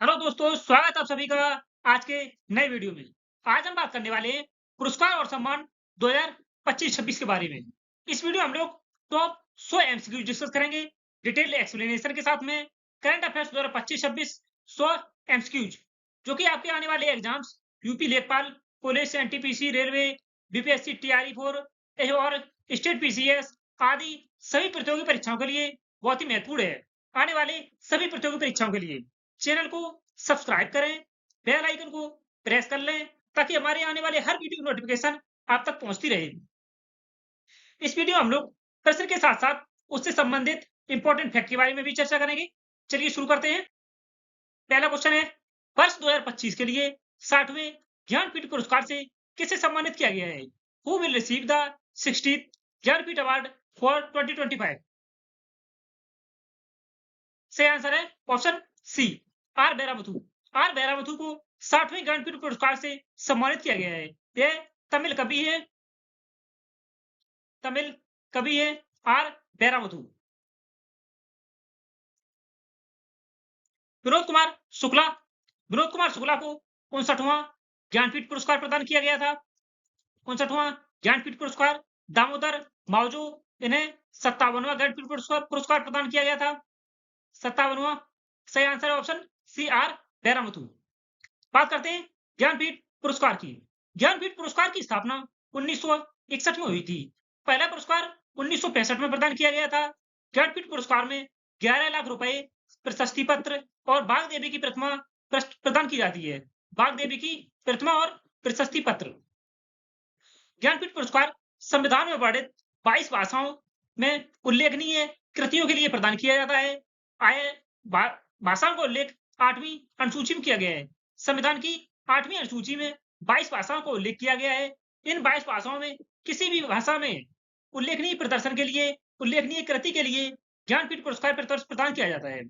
Hello दोस्तों, स्वागत है आप सभी का आज के नए वीडियो में। आज हम बात करने वाले हैं पुरस्कार और सम्मान 2025-26 के बारे में। इस वीडियो में हम लोग टॉप 100 एमसीक्यू डिस्कस करेंगे डिटेल एक्सप्लेनेशन के साथ में। करंट अफेयर्स 2025-26 100 एमसीक्यूज जो कि आपके आने वाले एग्जाम्स यूपी लेखपाल, police, NTPC, railway, BPSC, TRE 4 और स्टेट पीसीएस आदि सभी प्रतियोगी परीक्षाओं के लिए बहुत ही महत्वपूर्ण है। आने वाले सभी प्रतियोगी परीक्षाओं के लिए चैनल को सब्सक्राइब करें, बेल आइकन को प्रेस कर लें ताकि हमारे आने वाले हर वीडियो की नोटिफिकेशन आप तक पहुंचती रहे। इस वीडियो में हम लोग प्रश्न के साथ साथ उससे संबंधित इंपॉर्टेंट फैक्ट के बारे में भी चर्चा करेंगे। चलिए शुरू करते हैं। पहला क्वेश्चन है, वर्ष 2025 के लिए 60वें ज्ञानपीठ पुरस्कार से किसे सम्मानित किया गया है? Who will receive the 60th Jnanpith award for 2025? सही आंसर है ऑप्शन सी, आर बैरामुथु। आर बैरामुथु को 60वें ज्ञानपीठ पुरस्कार से सम्मानित किया गया है। यह तमिल कवि है, तमिल कवि है आर बैरामुथु। विनोद कुमार शुक्ला, विनोद कुमार शुक्ला को 59वां ज्ञानपीठ पुरस्कार प्रदान किया गया था। 59वां ज्ञानपीठ पुरस्कार। दामोदर मावजो, इन्हें 57वां ज्ञानपीठ पुरस्कार प्रदान किया गया था। 57वां। सही आंसर है ऑप्शन सी, आर बैरामुथु। बात करते हैं ज्ञानपीठ पुरस्कार की। ज्ञानपीठ पुरस्कार की स्थापना 1961 में हुई थी। पहला पुरस्कार 1965 में प्रदान किया गया था। ज्ञानपीठ पुरस्कार में 11 लाख रुपए, प्रशस्ति पत्र और बाघ देवी की प्रतिमा प्रदान की जाती है। बाघ देवी की प्रतिमा और प्रशस्ति पत्र। ज्ञानपीठ पुरस्कार संविधान में वर्णित 22 भाषाओं में उल्लेखनीय कृतियों के लिए प्रदान किया जाता है। आय भाषाओं का उल्लेख 8वीं अनुसूची में किया गया है। संविधान की 8वीं अनुसूची में 22 भाषाओं का उल्लेख किया गया है। इन 22 भाषाओं में किसी भी भाषा में उल्लेखनीय प्रदर्शन के लिए, उल्लेखनीय कृति के लिए ज्ञानपीठ पुरस्कार प्रदान किया जाता है।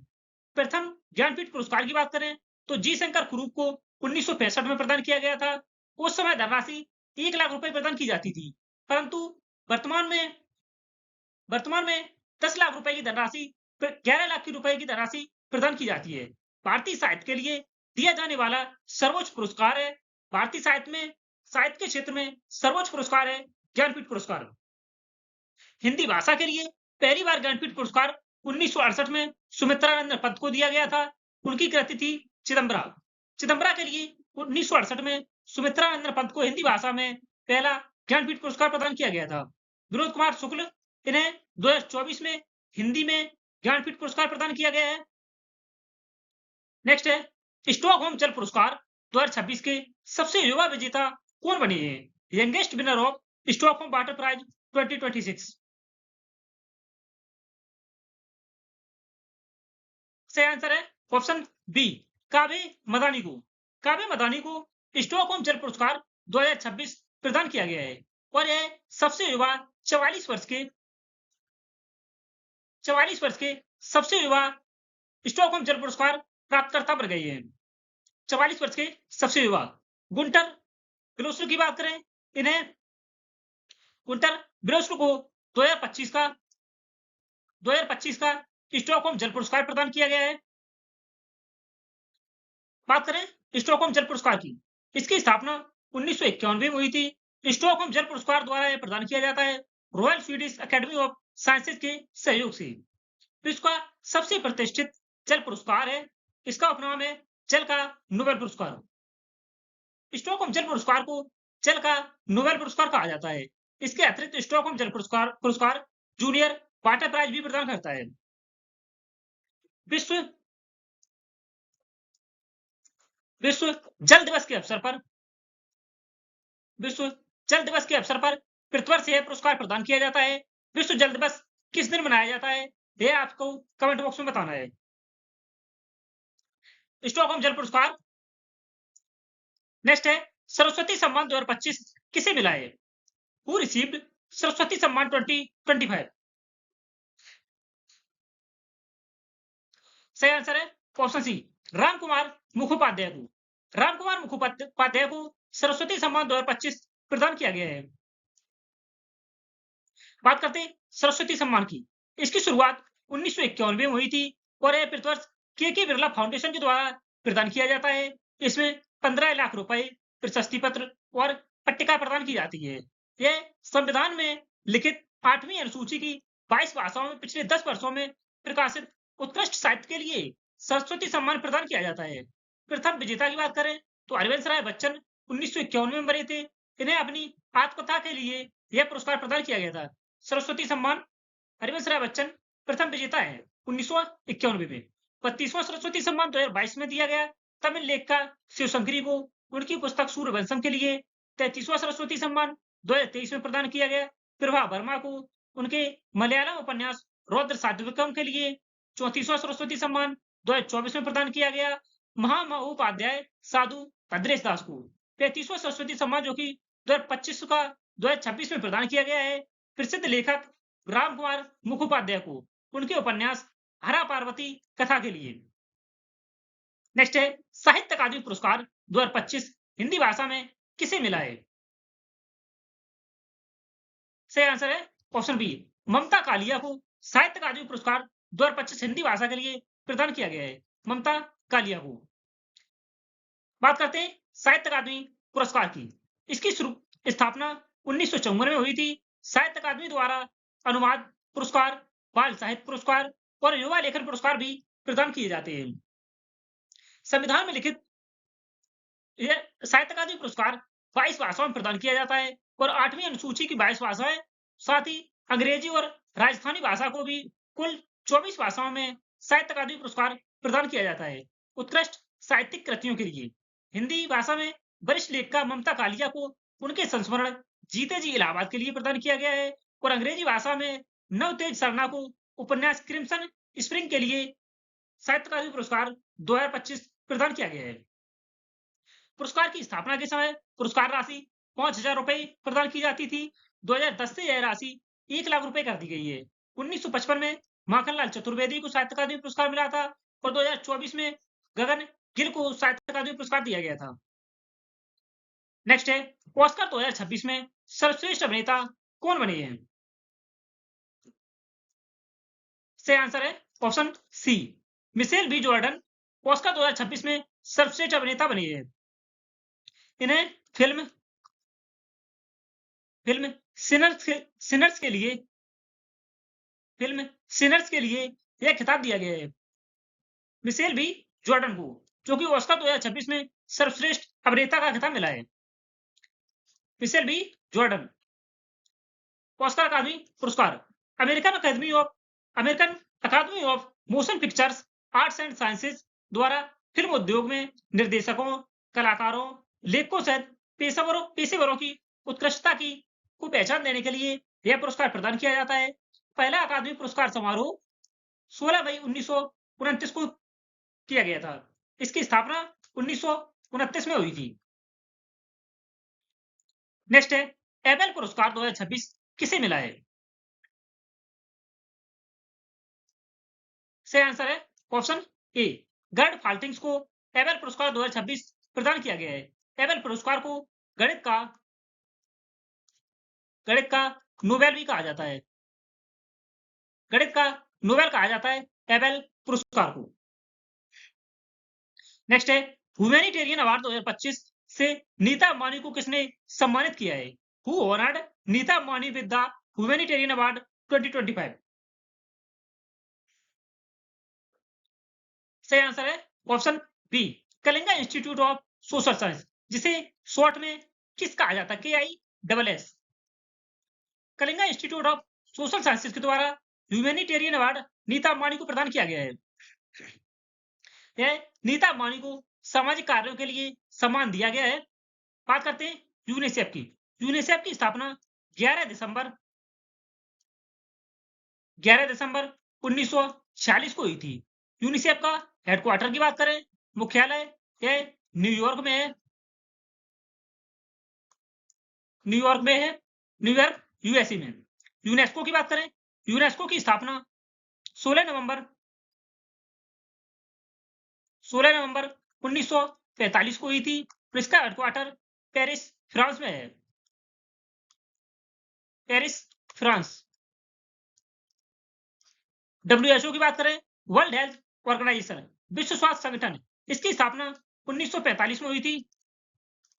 प्रथम ज्ञानपीठ पुरस्कार की बात करें तो जी शंकर कुरूप को 1965 में प्रदान किया गया था। उस समय धनराशि 1 लाख रुपए प्रदान की जाती थी, परंतु वर्तमान में वर्तमान में 10 लाख रुपए की धनराशि, 11 लाख की रुपए की धनराशि प्रदान की जाती है। भारतीय साहित्य के लिए दिया जाने वाला सर्वोच्च पुरस्कार है। भारतीय साहित्य के क्षेत्र में सर्वोच्च पुरस्कार है ज्ञानपीठ पुरस्कार। हिंदी भाषा के लिए पहली बार ज्ञानपीठ पुरस्कार 1968 में सुमित्रानंद पंत को दिया गया था। उनकी कृति थी चिदम्बरा। चिदम्बरा के लिए 1968 में सुमित्रानंद पंत को हिंदी भाषा में पहला ज्ञानपीठ पुरस्कार प्रदान किया गया था। विनोद कुमार शुक्ल, इन्हें 2024 में हिंदी में ज्ञानपीठ पुरस्कार प्रदान किया गया है। नेक्स्ट है, स्टॉकहोम जल पुरस्कार 2026 के सबसे युवा विजेता कौन बने हैं? Youngest winner of Stockholm water prize 2026। सही आंसर है ऑप्शन बी, काव्य मदानी को। काव्य मदानी को स्टॉकहोम जल पुरस्कार 2026 प्रदान किया गया है और यह सबसे युवा 44 वर्ष के सबसे युवा स्टॉकहोम जल पुरस्कार प्राप्तकर्ता बन गए हैं। 44 वर्ष के सबसे युवा। गुंटर ग्रोसर की बात करें, इन्हें गुंटर ग्रोसर को 2025 का स्टॉकहोम जल पुरस्कार प्रदान किया गया है। बात करें स्टॉकहोम जल पुरस्कार की, इसकी स्थापना 1991 में हुई थी। स्टॉकहोम जल पुरस्कार द्वारा यह प्रदान किया जाता है royal Swedish academy of sciences के सहयोग से। विश्व का सबसे प्रतिष्ठित जल पुरस्कार है। इसका उपनाम है जल का नोबेल पुरस्कार। स्टॉकहोम जल पुरस्कार को जल का नोबेल पुरस्कार कहा जाता है। इसके अतिरिक्त स्टॉकहोम जल पुरस्कार जूनियर वाटर प्राइज भी प्रदान करता है। विश्व विश्व जल दिवस के अवसर पर विश्व जल दिवस के अवसर पर प्रतिवर्ष यह पुरस्कार प्रदान किया जाता है। विश्व जल दिवस किस दिन मनाया जाता है, यह आपको कमेंट बॉक्स में बताना है। स्टॉकहोम जल पुरस्कार। नेक्स्ट है, सरस्वती सम्मान 2025 किसे मिला है? हु रिसीव्ड सरस्वती सम्मान 2025? सही आंसर है ऑप्शन सी, रामकुमार मुखोपाध्याय को। रामकुमार मुखोपाध्याय को सरस्वती सम्मान 2025 प्रदान किया गया है। बात करते हैं सरस्वती सम्मान की। इसकी शुरुआत 1951 में हुई थी और यह प्रतिवर्ष के बिरला फाउंडेशन के द्वारा प्रदान किया जाता है। इसमें 15 लाख रुपए, प्रशस्ति पत्र और पट्टिका प्रदान की जाती है। यह संविधान में लिखित 8वीं अनुसूची की 22 भाषाओं में पिछले 10 वर्षों में प्रकाशित उत्कृष्ट साहित्य के लिए सरस्वती सम्मान प्रदान किया जाता है। प्रथम विजेता की बात करें तो हरिवंश राय बच्चन 1951 में बने थे। इन्हें अपनी आत्मकथा के लिए यह पुरस्कार प्रदान किया गया था। सरस्वती सम्मान हरिवंश राय बच्चन प्रथम विजेता है 1991 में। 32वां सरस्वती सम्मान 2022 में दिया गया तमिल लेखक शिवशंकरी को उनकी पुस्तक सूर्यवंशम के लिए। 33वां सरस्वती सम्मान 2023 में प्रदान किया गया प्रभा वर्मा को उनके मलयालम उपन्यास रौद्र सात्विकम के लिए। 34वां सरस्वती सम्मान 2024 में प्रदान किया गया महामहोपाध्याय साधु भद्रेश दास को। 35वां सरस्वती सम्मान जो कि 2025 का 2026 में प्रदान किया गया है प्रसिद्ध लेखक राम कुमार मुखोपाध्याय को उनके उपन्यास हरा पार्वती कथा के लिए। नेक्स्ट है साहित्य अकादमी पुरस्कार 2025 हिंदी भाषा में किसे मिला है? सही आंसर है ऑप्शन बी, ममता कालिया को साहित्य अकादमी पुरस्कार 2025 हिंदी भाषा के लिए प्रदान किया गया है। ममता कालिया को। बात करते हैं साहित्य अकादमी पुरस्कार की। इसकी स्थापना 1954 में हुई थी। साहित्य अकादमी द्वारा अनुवाद पुरस्कार, बाल साहित्य पुरस्कार और युवा लेखन पुरस्कार भी प्रदान किए जाते हैं। संविधान में लिखित यह साहित्य अकादमी पुरस्कार 22 भाषाओं में प्रदान किया जाता है और 8वीं अनुसूची की 22 भाषाएं, साथ ही अंग्रेजी और राजस्थानी भाषा को भी कुल 24 भाषाओं में साहित्य अकादमी पुरस्कार प्रदान किया जाता है उत्कृष्ट साहित्यिक कृतियों के लिए। हिंदी भाषा में वरिष्ठ लेखिका ममता कालिया को उनके संस्मरण जीते जी इलाहाबाद के लिए प्रदान किया गया है और अंग्रेजी भाषा में नवतेज सरना को उपन्यास क्रिम्सन स्प्रिंग के लिए साहित्य अकादमी पुरस्कार 2025 प्रदान किया गया है। पुरस्कार की स्थापना के समय पुरस्कार राशि 5,000 रुपए प्रदान की जाती थी। 2010 से यह राशि 1 लाख रुपए कर दी गई है। 1955 में माखनलाल चतुर्वेदी को साहित्य अकादमी पुरस्कार मिला था और 2024 में गगन गिल को साहित्य अकादमी पुरस्कार दिया गया था। नेक्स्ट है ऑस्कर 2026 में सर्वश्रेष्ठ अभिनेता कौन बने हैं? सही आंसर है option C, Michelle B Jordan Oscar 2026 में सर्वश्रेष्ठ अभिनेता बनी है। इन्हें फिल्म सिनर्स के लिए यह खिताब दिया गया है मिशेल बी जॉर्डन को, जो कि ऑस्कर 2026 में सर्वश्रेष्ठ अभिनेता का खिताब मिला है। Michelle B Jordan. ऑस्कर अकादमी पुरस्कार American academy of motion pictures arts and sciences द्वारा फिल्म उद्योग में निर्देशकों, कलाकारों, लेखकों सहित पेशेवरों की उत्कृष्टता को पहचान देने के लिए यह पुरस्कार प्रदान किया जाता है। पहला अकादमी पुरस्कार समारोह 16 मई 1929 को किया गया था। इसकी स्थापना 1929 में हुई थी। नेक्स्ट है एबेल पुरस्कार 2026 किसे मिला है? सही आंसर है ऑप्शन ए, गर्ड फाल्टिंग्स को एबेल पुरस्कार 2026 प्रदान किया गया है। एबेल पुरस्कार को गणित का नोबेल भी कहा जाता है। गणित का नोबेल कहा जाता है एबेल पुरस्कार को। नेक्स्ट है ह्यूमैनिटेरियन अवार्ड 2025 से नीता अंबानी को किसने सम्मानित किया है? Who honoured Nita Ambani with the humanitarian award 2025? सही आंसर है option B, Kalinga institute of social science, जिसे शॉर्ट में किस कहा जाता है? KISS। Kalinga institute of social sciences के द्वारा ह्यूमैनिटेरियन अवार्ड नीता अंबानी को प्रदान किया गया है। यह नीता अंबानी को सामाजिक कार्यों के लिए सम्मान दिया गया है। बात करते हैं यूनिसेफ की। यूनिसेफ की स्थापना 11 दिसंबर 1946 को हुई थी। यूनिसेफ का हेडक्वार्टर की बात करें, मुख्यालय यह न्यूयॉर्क, USA में। यूनेस्को की बात करें, यूनेस्को की स्थापना 16 नवंबर 1945 को हुई थी। इसका हेडक्वार्टर पेरिस, फ्रांस में है। Paris, France. WHO की बात करें, वर्ल्ड हेल्थ ऑर्गेनाइजेशन, विश्व स्वास्थ्य संगठन, इसकी स्थापना 1945 में हुई थी।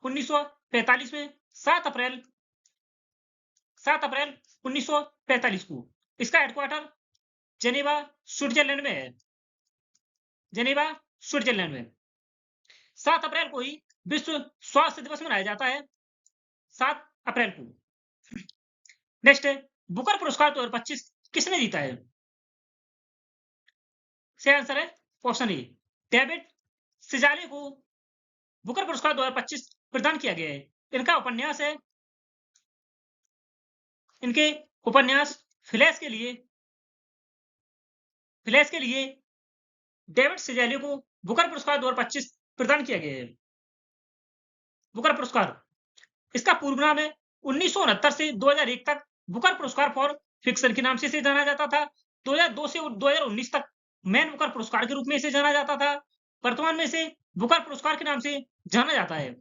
1945 में 7 अप्रैल 1945 को। इसका हेडक्वार्टर जेनेवा स्विट्जरलैंड में है। जेनेवा स्विट्जरलैंड में 7 अप्रैल को ही विश्व स्वास्थ्य दिवस मनाया जाता है, 7 अप्रैल को। नेक्स्ट है बुकर पुरस्कार 2025 किसने जीता है? सही आंसर है ऑप्शन ए, डेविड सिजाले को बुकर पुरस्कार 2025 प्रदान किया गया है। इनका उपन्यास है, इनके उपन्यास फ्लैश के लिए डेविड सिजाले को बुकर पुरस्कार 2025 प्रदान किया गया है। बुकर पुरस्कार, इसका पूर्व नाम है 1969 से 2001 तक बुकर पुरस्कार फॉर फिक्शन के नाम से इसे जाना जाता था। 2002 से 2019 तक मैन बुकर पुरस्कार के रूप में इसे जाना जाता था। वर्तमान में इसे बुकर पुरस्कार के नाम से जाना जाता है।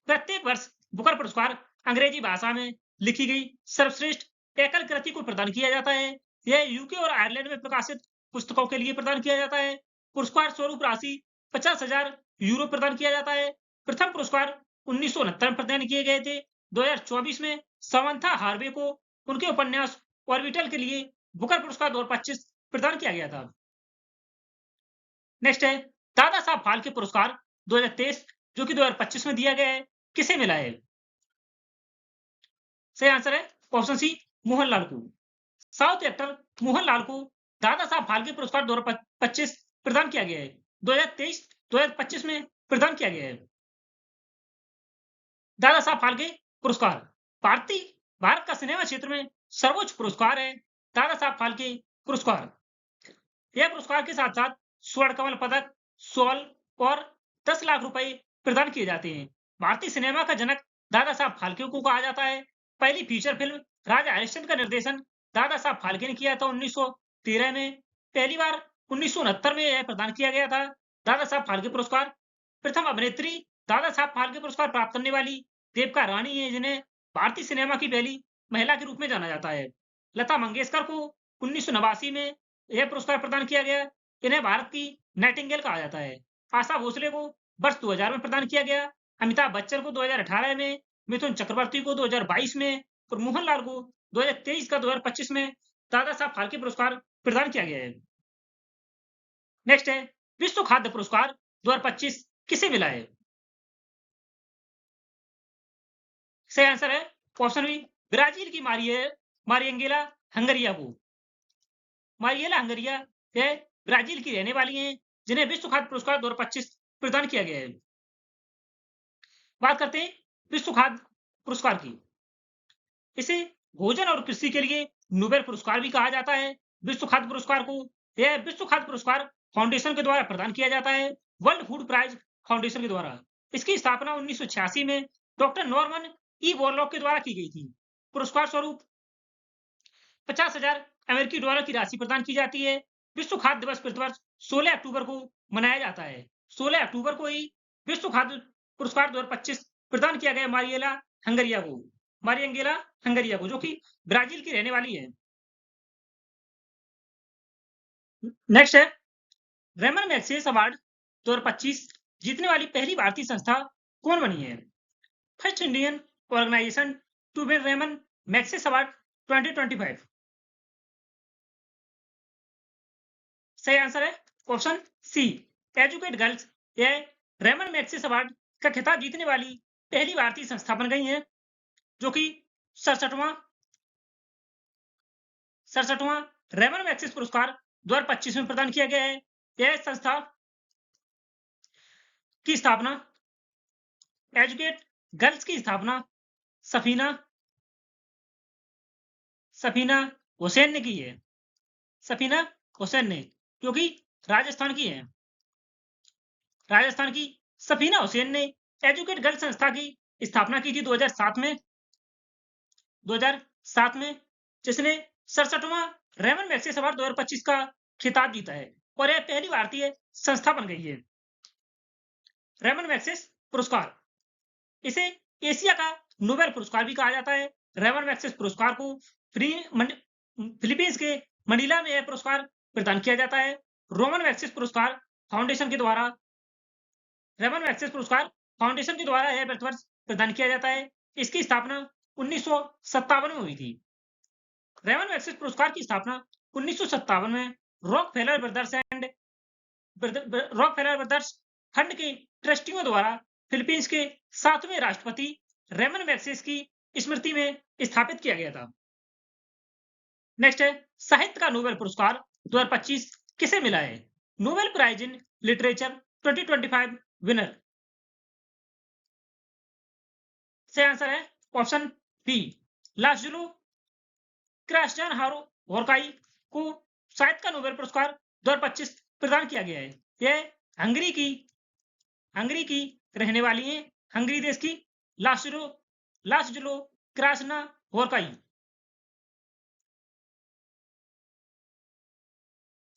प्रत्येक वर्ष बुकर पुरस्कार अंग्रेजी भाषा में लिखी गई सर्वश्रेष्ठ एकल कृति को प्रदान किया जाता है। यह यूके और आयरलैंड में प्रकाशित पुस्तकों के लिए प्रदान किया जाता है। पुरस्कार स्वरूप राशि 50,000 यूरो प्रदान किया जाता है। प्रथम पुरस्कार 1969 में प्रदान किए गए थे। 2024 में समंथा हार्वे को उनके उपन्यास ऑर्बिटल के लिए बुकर पुरस्कार 2025 प्रदान किया गया था। नेक्स्ट है दादा साहब फाल्के पुरस्कार 2023 जो कि 2025 में दिया गया है, किसे मिला है? सही आंसर है ऑप्शन सी, मोहनलाल को। साउथ एक्टर मोहनलाल को दादा साहब फाल्के पुरस्कार 2025 प्रदान किया गया है। 2023-2025 में प्रदान किया गया है। दादा साहब फाल्के पुरस्कार भारत का सिनेमा क्षेत्र में सर्वोच्च पुरस्कार है। दादा साहब फाल्के पुरस्कार, यह पुरस्कार के साथ साथ स्वर्ण कमल पदक, शॉल और 10 लाख रुपए प्रदान किए जाते हैं। भारतीय सिनेमा का जनक दादा साहब फाल्के को कहा जाता है। पहली फीचर फिल्म राजा हरिश्चंद्र का निर्देशन दादा साहब फाल्के ने किया था 1913 में। पहली बार 1969 में यह प्रदान किया गया था। दादा साहब फाल्के पुरस्कार प्रथम अभिनेत्री दादा साहब फाल्के पुरस्कार प्राप्त करने वाली देविका रानी है, जिन्हें भारतीय सिनेमा की पहली महिला के रूप में जाना जाता है। लता मंगेशकर को 1989 में यह पुरस्कार प्रदान किया गया। इन्हें भारत की नाइटिंगेल कहा जाता है। आशा भोसले को वर्ष 2000 में प्रदान किया गया। अमिताभ बच्चन को 2018 में, मिथुन चक्रवर्ती को 2022 में और मोहनलाल को 2023 का 2025 में दादा साहब फाल्के पुरस्कार प्रदान किया गया है। नेक्स्ट है विश्व खाद्य पुरस्कार 2025 किसे मिला है? सही आंसर है ऑप्शन बी, ब्राजील की मारिएंगेला हंगरिया को। मारिएला हंगरिया यह ब्राजील की रहने वाली हैं, जिन्हें विश्व खाद्य पुरस्कार 2025 प्रदान किया गया है। बात करते हैं विश्व खाद्य पुरस्कार की। इसे भोजन और कृषि के लिए नोबेल पुरस्कार भी कहा जाता है। विश्व खाद्य पुरस्कार को यह विश्व खाद्य पुरस्कार फाउंडेशन के द्वारा प्रदान किया जाता है, वर्ल्ड फूड प्राइज फाउंडेशन के द्वारा। इसकी स्थापना 1986 में डॉक्टर नॉर्मन ई वॉरलॉक के द्वारा की गई थी। पुरस्कार स्वरूप 50,000 अमेरिकी डॉलर की राशि प्रदान की जाती है। विश्व खाद्य दिवस प्रतिवर्ष 16 अक्टूबर को मनाया जाता है। 16 अक्टूबर को ही विश्व खाद्य पुरस्कार 2025 प्रदान किया गया मारिएंगेला हंगरिया को, जो कि ब्राजील की रहने वाली है। नेक्स्ट है रेमन मैग्सेसे अवार्ड 2025 जीतने वाली पहली भारतीय संस्था कौन बनी है? First Indian organisation to win Ramon Magsaysay award 2025। सही आंसर है ऑप्शन सी, एजुकेट गर्ल्स। यह रेमन मैग्सेसे अवार्ड का खिताब जीतने वाली पहली भारतीय संस्था बन गई है, जो कि 67वां रेमन मैग्सेसे पुरस्कार 2025 में प्रदान किया गया है। यह संस्था की स्थापना, एजुकेट गर्ल्स की स्थापना सफीना हुसैन ने की है। सफीना हुसैन ने, जो कि राजस्थान की है। राजस्थान की सफीना हुसैन ने एजुकेट गर्ल्स संस्था की स्थापना की थी 2007 में, जिसने 67वां रेमन मैग्सेसे अवार्ड 2025 का खिताब जीता है और यह पहली भारतीय संस्था बन गई है। रेमन मैग्सेसे पुरस्कार, इसे एशिया का नोबेल पुरस्कार भी कहा जाता है। रेमन मैग्सेसे पुरस्कार को फिलीपींस के मनीला में यह पुरस्कार प्रदान किया जाता है। रोमन मैग्सेसे पुरस्कार फाउंडेशन के द्वारा रेमन मैग्सेसे पुरस्कार फाउंडेशन के द्वारा यह प्रतिवर्ष प्रदान किया जाता है। इसकी स्थापना 1957 में हुई थी। रेमन मैग्सेसे पुरस्कार की स्थापना 1957 में रॉकफेलर ब्रदर्स फंड के ट्रस्टियों द्वारा फिलीपींस के 7वें राष्ट्रपति रेमन मैग्सेसे की स्मृति में स्थापित किया गया था। नेक्स्ट है साहित्य का नोबेल पुरस्कार 2025 किसे मिला है? Nobel prize in literature 2025 winner से आंसर है ऑप्शन बी, लाज़लो क्रास्नोहॉरकाई को साहित्य का नोबेल पुरस्कार 2025 प्रदान किया गया है। यह हंगरी की रहने वाली है, हंगरी देश की लाज़लो क्रास्नोहॉरकाई।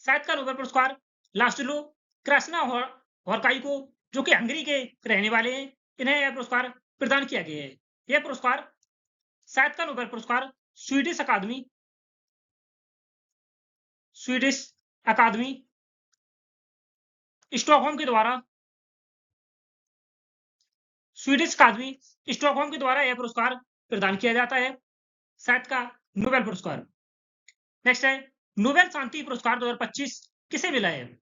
साहित्य का नोबेल पुरस्कार लाज़लो क्रास्नोहॉरकाई को, जो कि हंगरी के रहने वाले हैं, इन्हें यह पुरस्कार प्रदान किया गया है। यह पुरस्कार साहित्य का नोबेल पुरस्कार स्वीडिश अकादमी स्टॉकहोम के द्वारा यह पुरस्कार प्रदान किया जाता है, साहित्य का नोबेल पुरस्कार। नेक्स्ट है नोबेल शांति पुरस्कार 2025 किसे मिला है?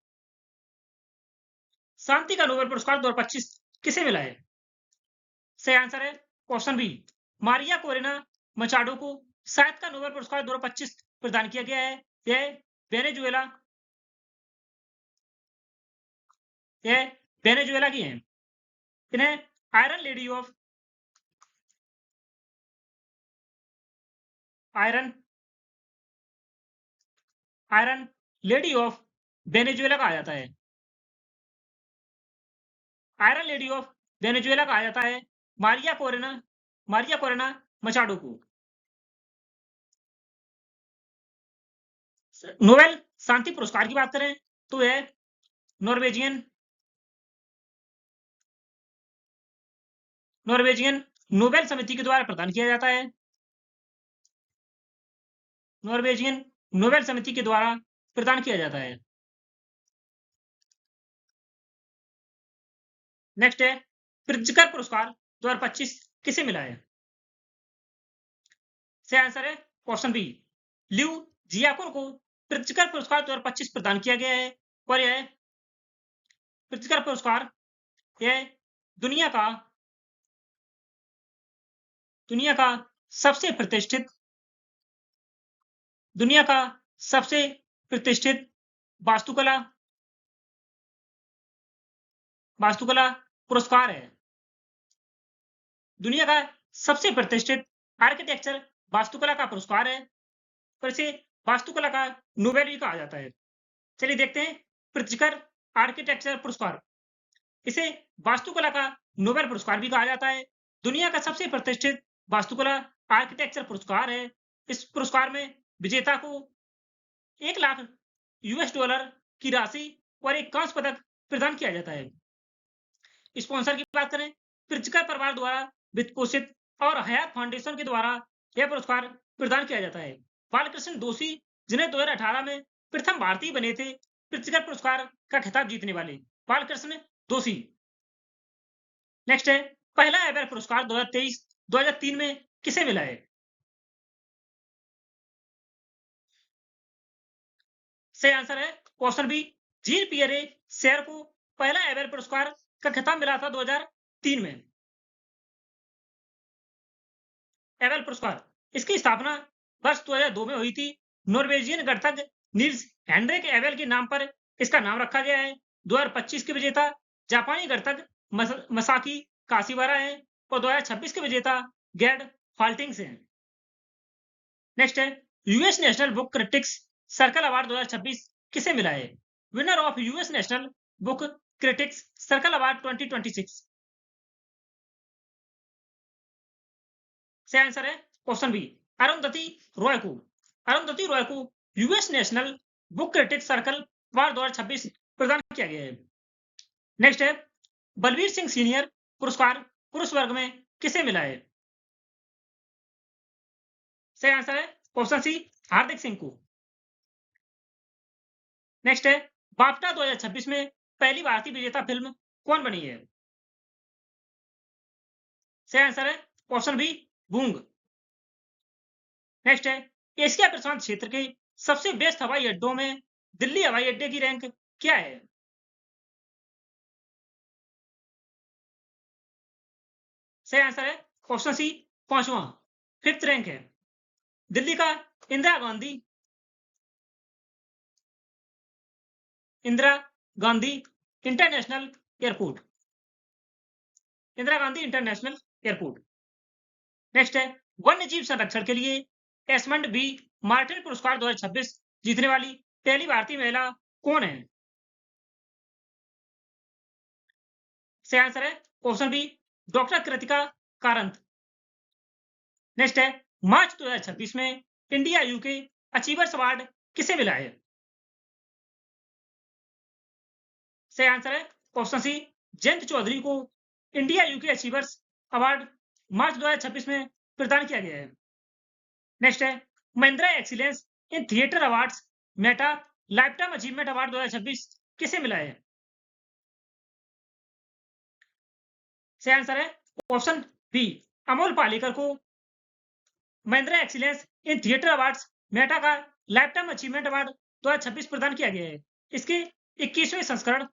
शांति का नोबेल पुरस्कार 2025 किसे मिला है? सही आंसर है option B, Maria Corina Machado को साहित्य का नोबेल पुरस्कार 2025 प्रदान किया गया है। यह वेनेजुएला की हैं। इन्हें आयरन लेडी ऑफ वेनेजुएला कहा जाता है। आयरन लेडी ऑफ वेनेजुएला कहा जाता है मारिया कोरेना मचाडो को। नोबेल शांति पुरस्कार की बात करें तो यह नॉर्वेजियन नोबेल समिति के द्वारा प्रदान किया जाता है। नॉर्वेजियन नोबेल समिति के द्वारा प्रदान किया जाता है। नेक्स्ट है प्रित्जकर पुरस्कार 2025 किसे मिला है? सही आंसर है ऑप्शन बी, लियू जियाकुन को प्रित्जकर पुरस्कार 2025 प्रदान किया गया है। और यह प्रित्जकर पुरस्कार यह दुनिया का सबसे प्रतिष्ठित वास्तुकला पुरस्कार है। दुनिया का सबसे प्रतिष्ठित आर्किटेक्चर वास्तुकला का पुरस्कार है, और इसे वास्तुकला का नोबेल भी कहा जाता है। चलिए देखते हैं प्रित्जकर आर्किटेक्चर पुरस्कार। इसे वास्तुकला का नोबेल पुरस्कार भी कहा जाता है। दुनिया का सबसे प्रतिष्ठित वास्तुकला आर्किटेक्चर पुरस्कार है। इस पुरस्कार में विजेता को $1,00,000 की राशि और एक कांस्य पदक प्रदान किया जाता है। स्पॉन्सर की बात करें, प्रित्जकर परिवार द्वारा वित्त पोषित और हयात फाउंडेशन के द्वारा यह पुरस्कार प्रदान किया जाता है। बालकृष्ण दोषी, जिन्हें 2018 में प्रथम भारतीय बने थे प्रित्जकर पुरस्कार का खिताब जीतने वाले, बालकृष्ण दोषी। नेक्स्ट है पहला एवर पुरस्कार 2003 में किसे मिला है? सही आंसर है ऑप्शन बी, जीन पियरे शेर को पहला एवर पुरस्कार का खिताब मिला था 2003 में। एबेल पुरस्कार, इसकी स्थापना वर्ष 2002 में हुई थी। नॉर्वेजियन गणतज्ञ नील्स हेनरिक एबेल के नाम पर इसका नाम रखा गया है। 2025 के विजेता जापानी गणतज्ञ मसाकी काशिवारा है और 2026 के विजेता गेड फाल्टिंग्स हैं। नेक्स्ट है US national book critics circle award 2026 किसे मिला है? Winner of US national book critics circle award 2026। सही आंसर है ऑप्शन बी, अरुंधति रॉय को US national book critics circle award 2026 प्रदान किया गया है। नेक्स्ट है बलबीर सिंह सीनियर पुरस्कार पुरुष वर्ग में किसे मिला है? सही आंसर है ऑप्शन सी, हार्दिक सिंह को। नेक्स्ट है बाफ्टा 2026 में पहली भारतीय विजेता फिल्म कौन बनी है? सही आंसर है ऑप्शन बी बूंग। नेक्स्ट है एशिया प्रशांत क्षेत्र के सबसे व्यस्त हवाई अड्डों में दिल्ली हवाई अड्डे की रैंक क्या है? सही आंसर है ऑप्शन सी 5वां, 5th रैंक है। दिल्ली का Indira Gandhi Indira Gandhi international airport, Indira Gandhi international airport. Next है वन्य जीव संरक्षण के लिए एस्मंड बी मार्टिन पुरस्कार 2026 जीतने वाली पहली भारतीय महिला कौन है? सही आंसर है option B doctor Kritika Karanth. Next है मार्च 2026 में इंडिया यूके अचीवर्स अवार्ड किसे मिला है? सही आंसर है ऑप्शन सी जयंत चौधरी को इंडिया यूके अचीवर्स अवार्ड मार्च 2026 में प्रदान किया गया है। नेक्स्ट है Mahindra excellence in theatre awards Meta lifetime achievement award 2026 किसे मिला है? सही आंसर है ऑप्शन बी अमोल पालेकर को Mahindra excellence in theatre awards Meta का लाइफटाइम अचीवमेंट अवार्ड 2026 प्रदान किया गया है। इसके 21वें संस्करण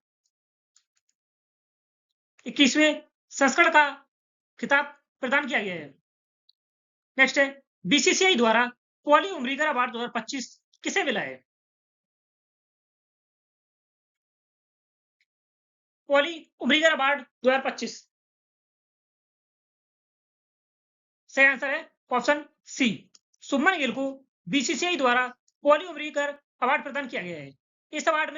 21वें संस्करण का खिताब प्रदान किया गया है। नेक्स्ट है बीसीसीआई द्वारा पॉली उमरीगर अवार्ड 2025 किसे मिला है? पॉली उमरीगर अवार्ड 2025 सही आंसर है ऑप्शन सी सुमन गिल को बीसीसीआई द्वारा पॉली उमरीगर अवार्ड प्रदान किया गया है। इस अवार्ड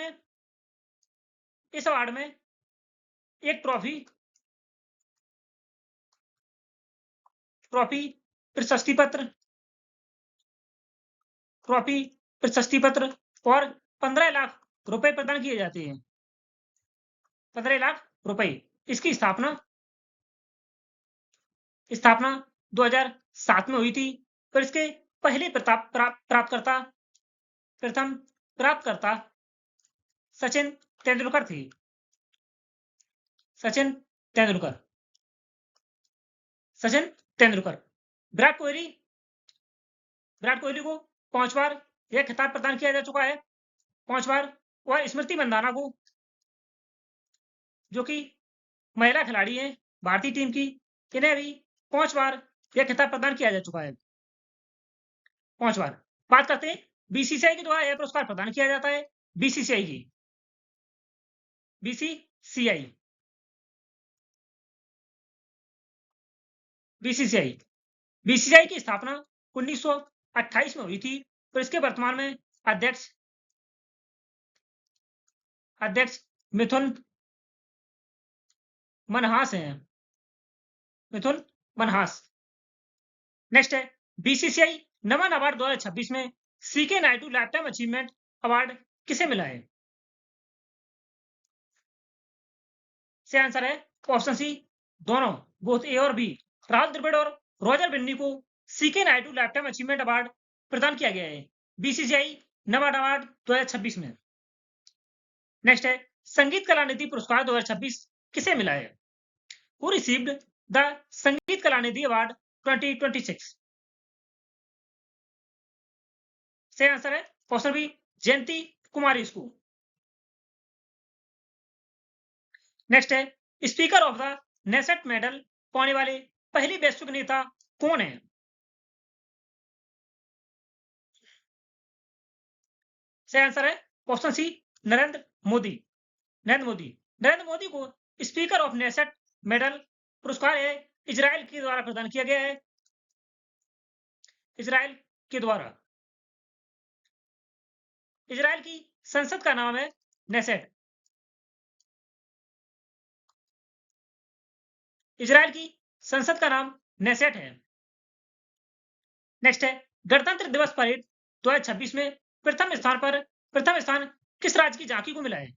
में एक ट्रॉफी प्रशस्ति पत्र और 15 लाख रुपए प्रदान किए जाते हैं। 15 लाख रुपए। इसकी स्थापना 2007 में हुई थी और इसके पहले प्रथम प्राप्तकर्ता सचिन तेंदुलकर थे। सचिन तेंदुलकर। विराट कोहली को 5 बार यह खिताब प्रदान किया जा चुका है, 5 बार। और स्मृति मंदाना को, जो कि महिला खिलाड़ी हैं भारतीय टीम की, इन्हें भी 5 बार यह खिताब प्रदान किया जा चुका है, 5 बार। बात करते हैं बीसीसीआई के द्वारा यह पुरस्कार प्रदान किया जाता है। बीसीसीआई की स्थापना 1928 में हुई थी और इसके वर्तमान में अध्यक्ष मिथुन मनहास हैं। नेक्स्ट है बीसीसीआई नमन अवार्ड 2026 में C K Naidu lifetime achievement award किसे मिला है? सही आंसर है ऑप्शन सी दोनों, बोथ ए और बी। राहुल द्रविड़ और रॉजर बिन्नी को C K Naidu lifetime achievement award प्रदान किया गया है बीसीसीआई नमन अवार्ड 2026 में। नेक्स्ट है संगीत कला निधि पुरस्कार 2026 किसे मिला है? हु रिसीव्ड द संगीत कला निधि अवार्ड 2026? सही आंसर है ऑप्शन बी जयंती कुमारी इसको। नेक्स्ट है speaker of the Knesset medal पाने वाले पहले वैश्विक नेता कौन है? सही आंसर है ऑप्शन सी नरेंद्र मोदी को स्पीकर ऑफ नेसेट मेडल पुरस्कार है इजराइल के द्वारा प्रदान किया गया है। इजराइल की संसद का नाम है नेसेट। इजराइल की संसद का नाम नेसेट है। नेक्स्ट है गणतंत्र दिवस परेड 2026 में प्रथम स्थान किस राज्य की झांकी को मिला है?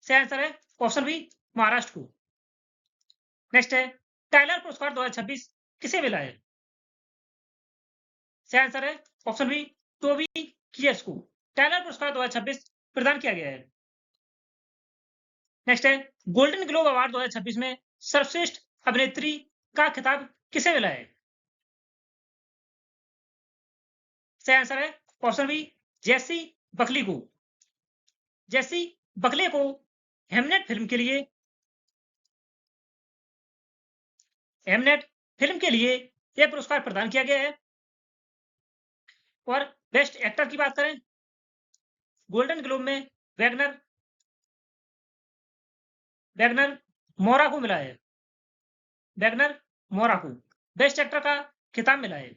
सही आंसर है ऑप्शन बी महाराष्ट्र को। नेक्स्ट है टाइलर पुरस्कार 2026 किसे मिला है? सही आंसर है ऑप्शन बी टोबी कियर्स को। टाइलर पुरस्कार 2026 प्रदान किया गया है। नेक्स्ट है गोल्डन ग्लोब अवार्ड 2026 में सर्वश्रेष्ठ अभिनेत्री का खिताब किसे मिला है? सही आंसर है ऑप्शन बी जेसी बकली को। जेसी बकले को हेमनेट फिल्म के लिए यह पुरस्कार प्रदान किया गया है। और बेस्ट एक्टर की बात करें, गोल्डन ग्लोब में वैगनर मोरा को मिला है। वैगनर मोरा को बेस्ट एक्टर का खिताब मिला है।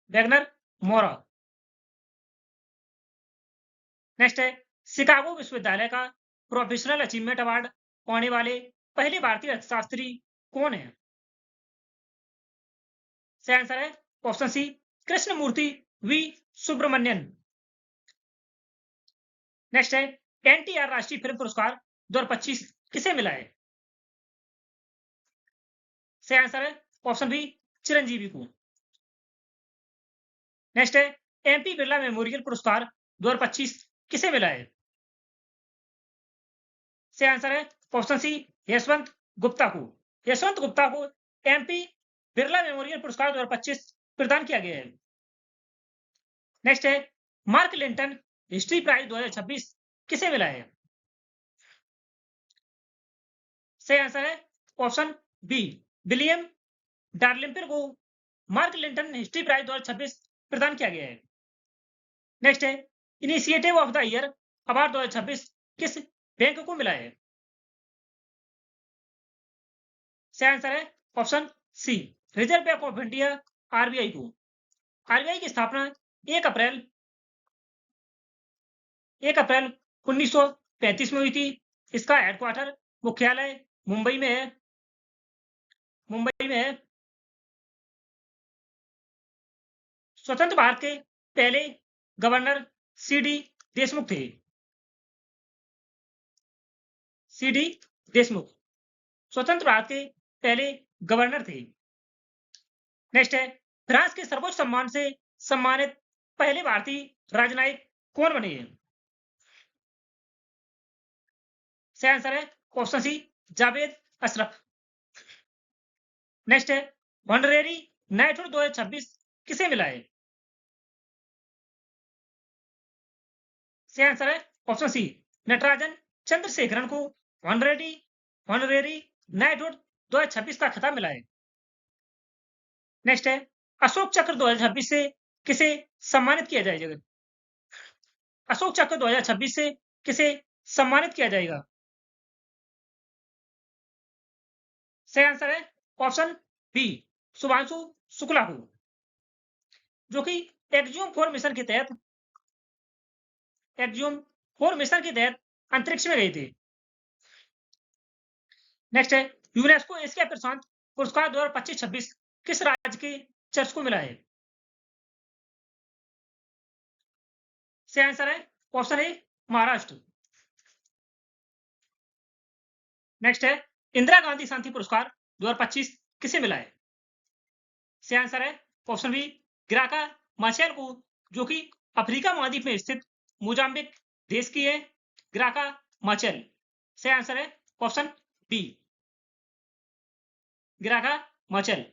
वैगनर मोरा। नेक्स्ट है शिकागो विश्वविद्यालय का प्रोफेशनल अचीवमेंट अवार्ड पाने वाले पहले भारतीय अर्थशास्त्री कौन है? सही आंसर है option C Krishnamurthy V Subramanian. Next है एनटीआर राष्ट्रीय फिल्म पुरस्कार 2025 किसे मिला है? सही आंसर है ऑप्शन बी चिरंजीवी को। नेक्स्ट है एमपी बिरला मेमोरियल पुरस्कार 2025 किसे मिला है? सही आंसर है ऑप्शन सी यशवंत गुप्ता को। यशवंत गुप्ता को एमपी बिरला मेमोरियल पुरस्कार 2025 प्रदान किया गया है। नेक्स्ट है मार्क लिंटन हिस्ट्री प्राइज 2026 किसे मिला है? सही आंसर है ऑप्शन बी विलियम डार्लिंपिर को मार्क लिंटन हिस्ट्री प्राइज 2026 प्रदान किया गया है। नेक्स्ट है initiative of the year award 2026 किस बैंक को मिला है? सही आंसर है option C Reserve Bank of India RBI को। आरबीआई की स्थापना 1 अप्रैल 1935 में हुई थी। इसका हेडक्वार्टर मुख्यालय मुंबई में है। स्वतंत्र भारत के पहले गवर्नर सीडी देशमुख थे। सीडी देशमुख स्वतंत्र भारत के पहले गवर्नर थे। नेक्स्ट है फ्रांस के सर्वोच्च सम्मान से सम्मानित पहले भारतीय राजनयिक कौन बने हैं? सही आंसर है option C Javed Ashraf. Next है ऑनरेरी नाइटहुड 2026 किसे मिला है? सही आंसर है ऑप्शन सी नटराजन चंद्रशेखरन को ऑनरेरी नाइटहुड 2026 का खिताब मिला है। नेक्स्ट है अशोक चक्र 2026 से किसे सम्मानित किया जाएगा? अशोक चक्र 2026 से किसे सम्मानित किया जाएगा? सही आंसर है ऑप्शन बी शुभांशु शुक्ला को, जो कि एक्जियम 4 मिशन के तहत अंतरिक्ष में गए थे। नेक्स्ट है यूनेस्को एशिया प्रशांत पुरस्कार 2025-26 किस राज्य के चर्च को मिला है? सही आंसर है ऑप्शन ए महाराष्ट्र। नेक्स्ट है इंदिरा गांधी शांति पुरस्कार 2025 किसे मिला है? सही आंसर है ऑप्शन बी ग्राका माचेल को, जो कि अफ्रीका महाद्वीप में स्थित मोजाम्बिक देश की है। ग्राका माचेल। सही आंसर है ऑप्शन बी ग्राका माचेल।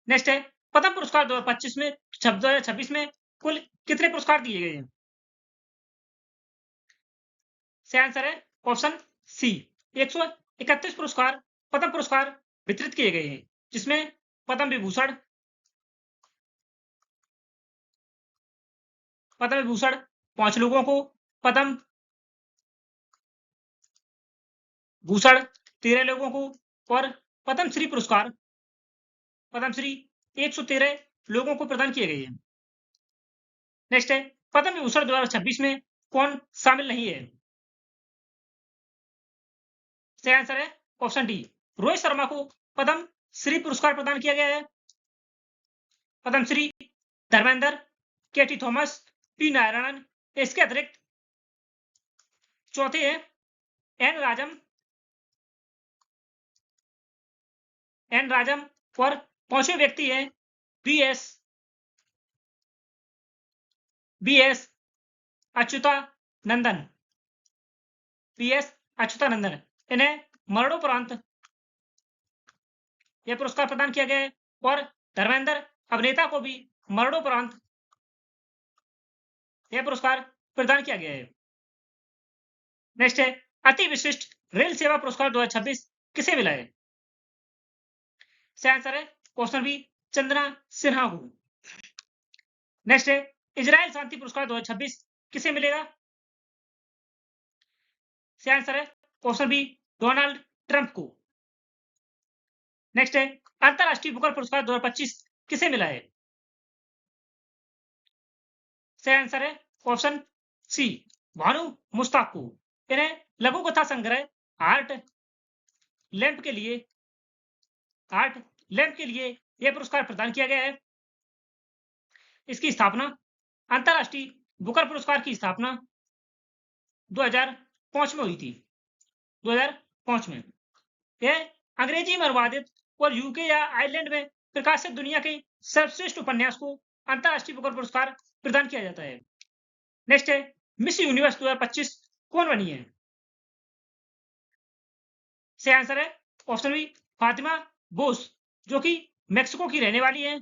नेक्स्ट है पद्म पुरस्कार 2026 में कुल कितने पुरस्कार दिए गए हैं? सही आंसर है ऑप्शन सी 131 पुरस्कार पद्म पुरस्कार वितरित किए गए हैं, जिसमें पद्म विभूषण 5 लोगों को, पद्म भूषण 13 लोगों को और पद्मश्री पुरस्कार 113 लोगों को प्रदान किए गए हैं। नेक्स्ट है पद्म विभूषण 2026 में कौन शामिल नहीं है? सही आंसर है ऑप्शन डी रोहित शर्मा को पद्म श्री पुरस्कार प्रदान किया गया है। पद्मश्री धर्मेंद्र, केटी थॉमस, पी नारायणन, इसके अतिरिक्त चौथे हैं एन राजम और 5वें व्यक्ति हैं बी एस अच्युतानंदन, इन्हें मरणोपरांत यह पुरस्कार प्रदान किया गया है। और धर्मेंद्र अभिनेता को भी मरणोपरांत यह पुरस्कार प्रदान किया गया है। नेक्स्ट है अति विशिष्ट रेल सेवा पुरस्कार 2026 किसे मिला है? सही आंसर है ऑप्शन बी चंदना सिन्हा को। नेक्स्ट है इजराइल शांति पुरस्कार 2026 किसे मिलेगा? सही आंसर है ऑप्शन बी डोनाल्ड ट्रंप को। नेक्स्ट है अंतरराष्ट्रीय बुकर पुरस्कार 2025 किसे मिला है? सही आंसर है ऑप्शन सी भानु मुश्ताक को। इन्हें लघु कथा संग्रह आर्ट लैंप के लिए यह पुरस्कार प्रदान किया गया है। इसकी स्थापना अंतरराष्ट्रीय बुकर पुरस्कार की स्थापना 2005 में हुई थी। 2005 में यह अंग्रेजी में अनुवादित और यूके या आयरलैंड में प्रकाशित दुनिया के सर्वश्रेष्ठ उपन्यास को अंतरराष्ट्रीय बुकर पुरस्कार प्रदान किया जाता है। नेक्स्ट है मिस यूनिवर्स 2025 कौन बनी है? सही आंसर है ऑप्शन बी फातिमा बोस, जो कि मेक्सिको की रहने वाली है।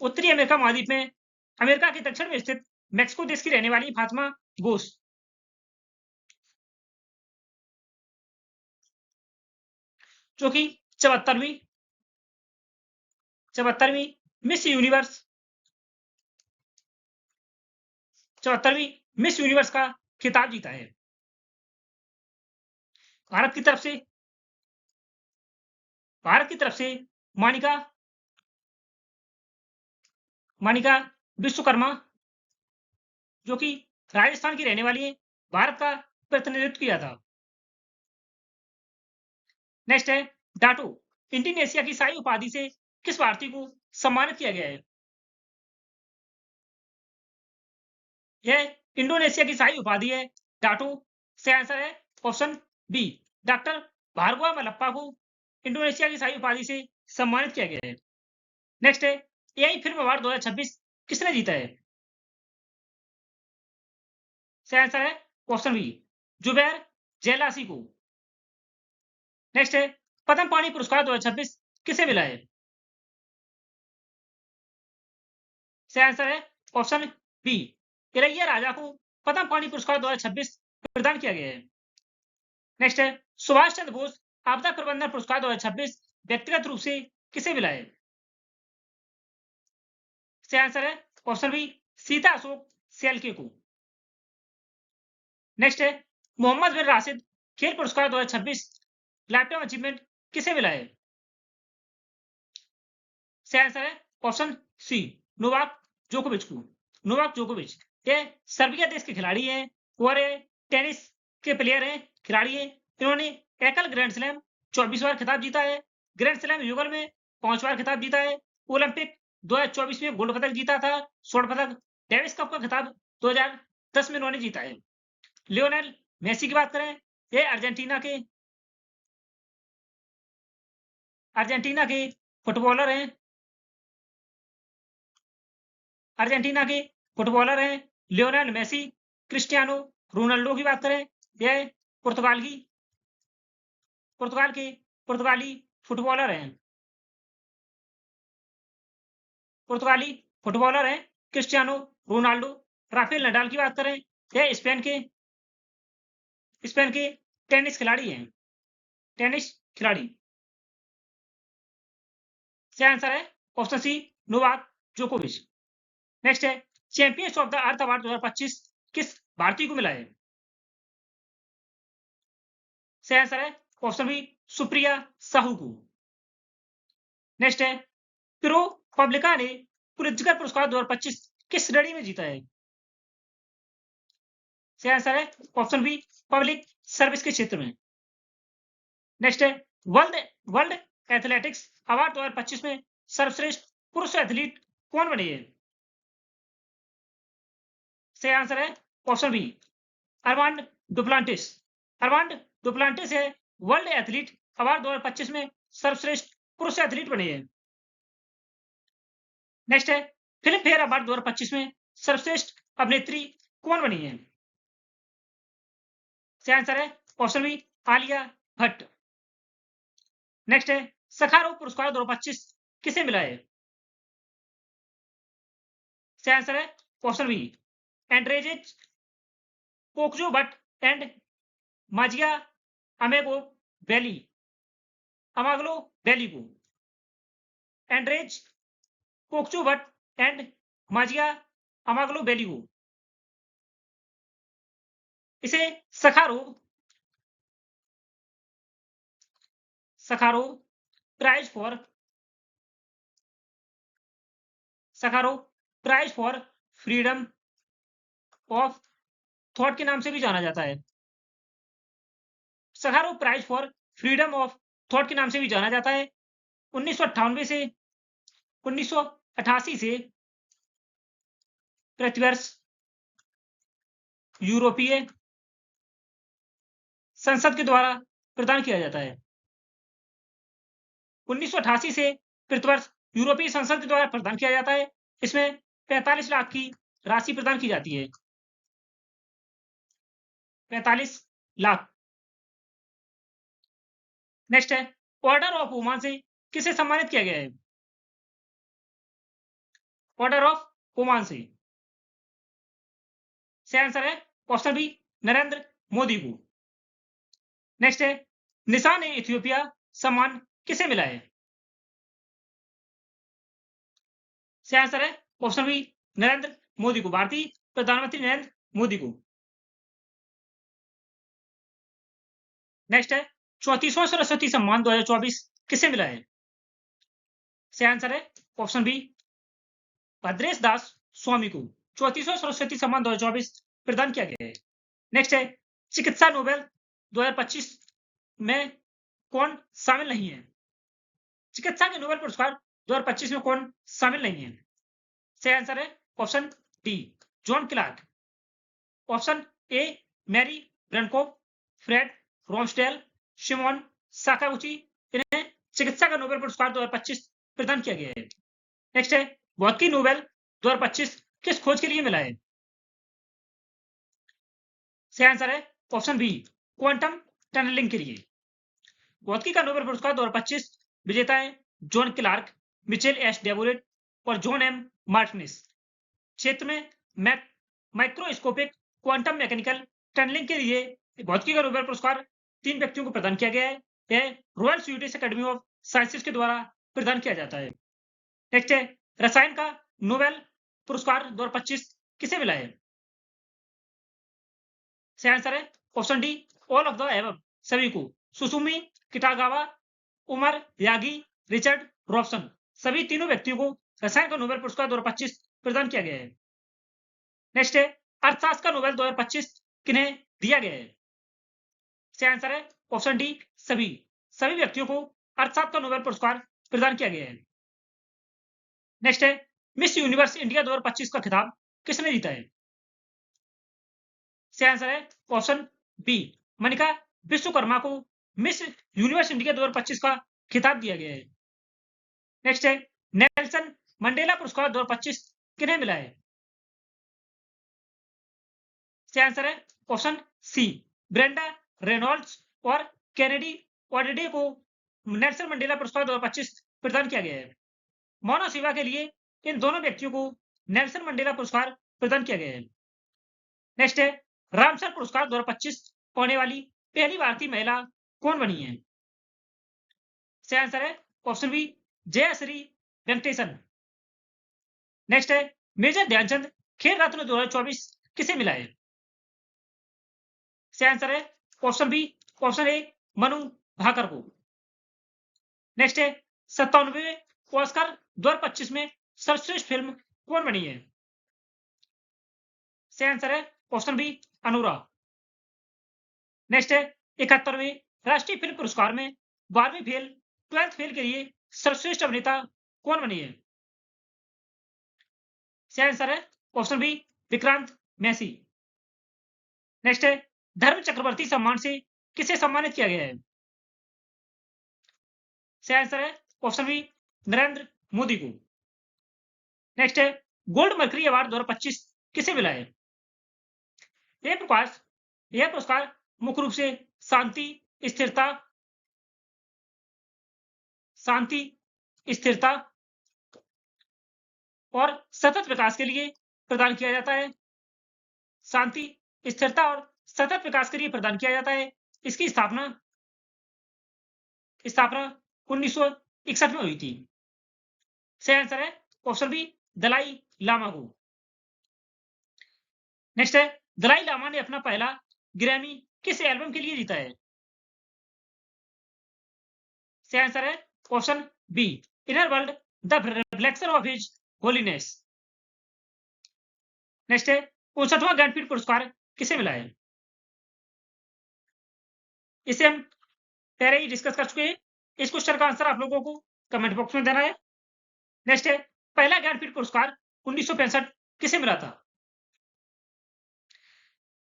उत्तरी अमेरिका महाद्वीप में अमेरिका के दक्षिण में स्थित मेक्सिको देश की रहने वाली फातिमा बोस, जो कि 74वीं मिस यूनिवर्स का खिताब जीता है। भारत की तरफ से मानिका विश्वकर्मा, जो कि राजस्थान की रहने वाली है, भारत का प्रतिनिधित्व किया था। नेक्स्ट है डाटो इंडोनेशिया की शाही उपाधि से किस भारतीय को सम्मानित किया गया है? यह इंडोनेशिया की शाही उपाधि है डाटो। सही आंसर है option B doctor Bhargava Mallappa को इंडोनेशिया की शाही उपाधि से सम्मानित किया गया है। नेक्स्ट है एआई फिल्म अवार्ड 2026 किसने जीता है? सही आंसर है ऑप्शन बी जुबैर जेलासी को। नेक्स्ट है पद्म पाणि पुरस्कार 2026 किसे मिला है? सही आंसर है ऑप्शन बी इलैया राजा को पद्म पाणि पुरस्कार 2026 प्रदान किया गया है। नेक्स्ट है सुभाष चंद्र बोस आपदा प्रबंधन पुरस्कार 2026 व्यक्तिगत रूप से किसे मिला है? सही आंसर है ऑप्शन बी सीता अशोक सेल्के को। नेक्स्ट है मोहम्मद बिन राशिद खेल पुरस्कार 2026 लाइफ टाइम अचीवमेंट किसे मिला है? सही आंसर है ऑप्शन सी नोवाक जोकोविच। ये सर्बिया देश के खिलाड़ी हैं और ये टेनिस के प्लेयर हैं, खिलाड़ी हैं। इन्होंने एकल ग्रैंड स्लैम 24 बार खिताब जीता है, ग्रैंड स्लैम युगल में 5 बार खिताब जीता है, ओलंपिक 2024 में गोल्ड पदक जीता था, स्वर्ण पदक, डेविस कप का खिताब 2010 में इन्होंने जीता है। लियोनेल मेसी की बात करें, ये अर्जेंटीना के फुटबॉलर हैं लियोनेल मेसी। क्रिस्टियानो रोनाल्डो की बात करें, यह पुर्तगाली फुटबॉलर हैं क्रिस्टियानो रोनाल्डो। राफेल नडाल की बात करें, यह स्पेन के टेनिस खिलाड़ी। सही आंसर है ऑप्शन सी नोवाक जोकोविच। नेक्स्ट है champions of the earth award 2025 किस भारतीय को मिला है? सही आंसर है ऑप्शन बी सुप्रिया साहू को। नेक्स्ट है प्रो पब्लिका ने पुलित्जर पुरस्कार 2025 किस श्रेणी में जीता है? सही आंसर है ऑप्शन बी पब्लिक सर्विस के क्षेत्र में। नेक्स्ट है वर्ल्ड एथलेटिक्स अवार्ड 2025 में सर्वश्रेष्ठ पुरुष एथलीट कौन बने हैं? सही आंसर है ऑप्शन बी अर्मांड डुप्लांटिस है वर्ल्ड एथलीट अवार्ड 2025 में सर्वश्रेष्ठ पुरुष एथलीट बने हैं। नेक्स्ट है फिल्म फेयर अवार्ड 2025 में सर्वश्रेष्ठ अभिनेत्री कौन बनी है? सही आंसर है option B Alia Bhatt. Next है सखारो पुरस्कार 2025 किसे मिला है? सही आंसर है option B Andrzej Poczobut and Mzia Amaglobeli Amaglobeli को। Andrzej Poczobut and Mzia Amaglobeli को इसे Sakharov Sakharov prize for Sakharov prize for freedom of thought के नाम से भी जाना जाता है। Sakharov prize for freedom of thought के नाम से भी जाना जाता है। 1998 से 1988 से प्रतिवर्ष यूरोपीय संसद के द्वारा प्रदान किया जाता है। 1988 से प्रतिवर्ष यूरोपीय संसद के द्वारा प्रदान किया जाता है। इसमें 45 लाख की राशि प्रदान की जाती है। 45 लाख। नेक्स्ट है ऑर्डर ऑफ ओमान से किसे सम्मानित किया गया है? ऑर्डर ऑफ ओमान से सही आंसर है ऑप्शन बी नरेंद्र मोदी को। नेक्स्ट है निशान ए इथियोपिया सम्मान किसे मिला है? सही आंसर है ऑप्शन बी नरेंद्र मोदी को, भारतीय प्रधानमंत्री नरेंद्र मोदी को। नेक्स्ट है 34वां सरस्वती सम्मान 2024 किसे मिला है? सही आंसर है ऑप्शन बी भद्रेश दास स्वामी को 34वां सरस्वती सम्मान 2024 प्रदान किया गया है। नेक्स्ट है चिकित्सा नोबेल 2025 में कौन शामिल नहीं है? चिकित्सा के नोबेल पुरस्कार 2025 में कौन शामिल नहीं है? सही आंसर है option D John Clarke. Option A Mary Brunkow, Fred Ramsdell, Shimon Sakaguchi इन्हें चिकित्सा का नोबेल पुरस्कार 2025 प्रदान किया गया है। नेक्स्ट है भौतिकी नोबेल 2025 किस खोज के लिए मिला है? सही आंसर है ऑप्शन बी क्वांटम टनलिंग के लिए। भौतिकी का नोबेल पुरस्कार 2025 विजेता है जॉन क्लार्क, मिचेल एस डेवोरेट और जॉन एम मार्टिनेस। क्षेत्र में माइक्रोस्कोपिक क्वांटम मैकेनिकल टनलिंग के लिए भौतिकी का नोबेल पुरस्कार 3 व्यक्तियों को प्रदान किया गया है। यह royal Swedish academy of sciences के द्वारा प्रदान किया जाता है। नेक्स्ट है रसायन का नोबेल पुरस्कार 2025 किसे मिला है? सही आंसर है option D all of the above सभी को। सुसुमी किटागावा, उमर यागी, रिचर्ड रॉबसन सभी तीनों व्यक्तियों को रसायन का नोबेल पुरस्कार 2025 प्रदान किया गया है। नेक्स्ट है अर्थशास्त्र का नोबेल 2025 किन्हें दिया गया है? सही आंसर है ऑप्शन डी सभी व्यक्तियों को अर्थशास्त्र का नोबेल पुरस्कार प्रदान किया गया है। नेक्स्ट है मिस यूनिवर्स इंडिया 2025 का खिताब किसने जीता है? सही आंसर है ऑप्शन बी मनिका विश्वकर्मा को मिस यूनिवर्स इंडिया 2025 का खिताब दिया गया है। नेक्स्ट है नेल्सन मंडेला पुरस्कार 2025 किन्हें मिला है? सही आंसर है ऑप्शन सी ब्रेंडा रेनॉल्ड्स और कैनेडी ऑडिडे को नेल्सन मंडेला पुरस्कार 2025 प्रदान किया गया है। मानव सेवा के लिए इन दोनों व्यक्तियों को नेल्सन मंडेला पुरस्कार प्रदान किया गया है। नेक्स्ट है रामसर पुरस्कार 2025 पाने वाली पहली भारतीय महिला कौन बनी है? सही आंसर है option B Jayashree Venkatesan. Next है मेजर ध्यानचंद खेल रत्न 2024 किसे मिला है? सही आंसर है ऑप्शन ए मनु भाकर को। नेक्स्ट है 97वें ऑस्कर 2025 में सर्वश्रेष्ठ फिल्म कौन बनी है? सही आंसर है ऑप्शन बी अनुराग। नेक्स्ट है 71वें राष्ट्रीय फिल्म पुरस्कार में 12वीं फेल 12th फेल के लिए सर्वश्रेष्ठ अभिनेता कौन बनी है? सही आंसर है option B Vikrant Massey. Next है धर्म चक्रवर्ती सम्मान से किसे सम्मानित किया गया है? सही आंसर है ऑप्शन बी नरेंद्र मोदी को। नेक्स्ट है गोल्ड मर्करी अवार्ड 2025 किसे मिला है? यह पुरस्कार मुख्य रूप से शांति, स्थिरता, स्थिरता और सतत विकास के लिए प्रदान किया जाता है। शांति, स्थिरता और सतत विकास के लिए प्रदान किया जाता है। इसकी स्थापना 1961 में हुई थी। सही आंसर है ऑप्शन बी दलाई लामा को। नेक्स्ट है दलाई लामा ने अपना पहला ग्रैमी किस एल्बम के लिए जीता है? सही आंसर है option B inner world the reflection of his holiness. Next है 59वां ज्ञानपीठ पुरस्कार किसे मिला है? इसे हम पहले ही डिस्कस कर चुके हैं। इस क्वेश्चन का आंसर आप लोगों को कमेंट बॉक्स में देना है। नेक्स्ट है पहला ज्ञानपीठ पुरस्कार 1965 किसे मिला था?